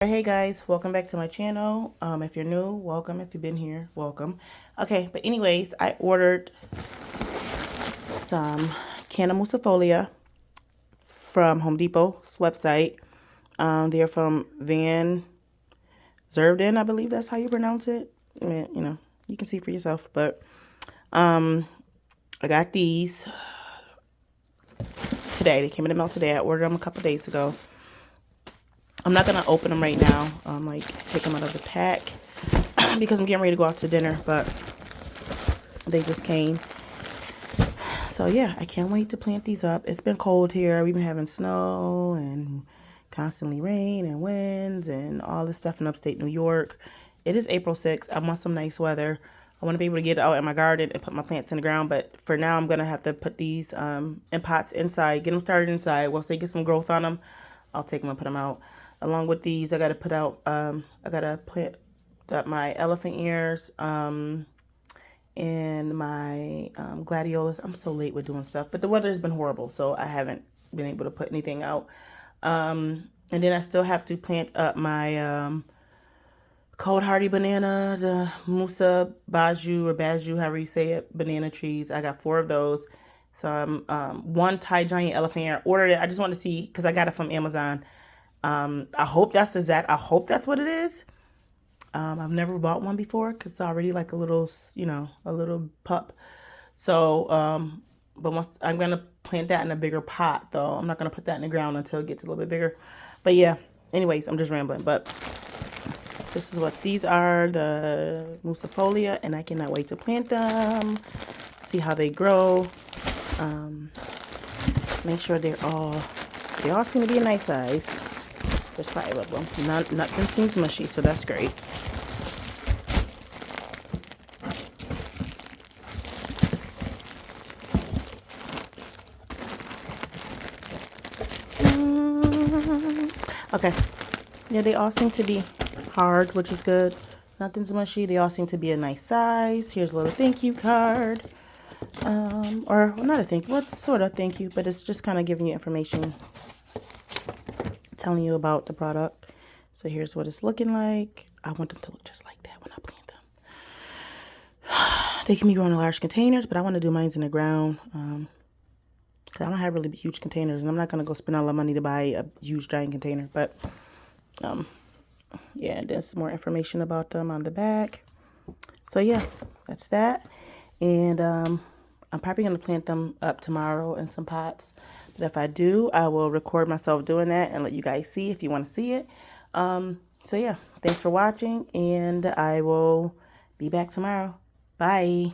Hey guys, welcome back to my channel. If you're new, welcome. If you've been here, welcome. Okay, but anyways, I ordered some Canna Musifolia from Home Depot's website. They're from Van Zerden, I believe that's how you pronounce it. I mean, you can see for yourself, but I got these today. They came in the mail today. I ordered them a couple days ago. I'm not gonna open them right now. Like take them out of the pack because I'm getting ready to go out to dinner, but they just came. So yeah, I can't wait to plant these up. It's been cold here. We've been having snow and constantly rain and winds and all this stuff in upstate New York. It is April 6th. I want some nice weather. I want to be able to get out in my garden and put my plants in the ground, but for now I'm going to have to put these in pots inside, get them started inside. Once they get some growth on them, I'll take them and put them out. Along with these, I got to put out, I got to plant up my elephant ears, and my gladiolus. I'm so late with doing stuff, but the weather has been horrible, so I haven't been able to put anything out. And then I still have to plant up my cold hardy banana, the Musa Baju or Baju, however you say it, banana trees. I got 4 of those. Some one Thai giant elephant ear. Ordered it. I just want to see because I got it from Amazon. I hope that's I hope that's what it is. I've never bought one before because it's already like a little, a little pup. So, but once I'm going to plant that in a bigger pot though. I'm not going to put that in the ground until it gets a little bit bigger. But yeah, anyways, I'm just rambling. But this is what these are, the Musifolia, and I cannot wait to plant them, see how they grow. Make sure they all seem to be a nice size. There's 5 of them. Nothing seems mushy, so that's great. Okay. Yeah, they all seem to be hard, which is good. Nothing's mushy. They all seem to be a nice size. Here's a little thank you card. Or well, not a thank you. Well, it's sort of thank you, but it's just kind of giving you information, telling you about the product. So here's what it's looking like. I want them to look just like that when I plant them. They can be grown in large containers, but I want to do mine in the ground. Cause I don't have really huge containers, and I'm not gonna go spend all the money to buy a huge giant container. But yeah, there's some more information about them on the back. So yeah, that's that. And I'm probably gonna plant them up tomorrow in some pots. But if I do, I will record myself doing that and let you guys see if you want to see it. So yeah, thanks for watching, and I will be back tomorrow. Bye.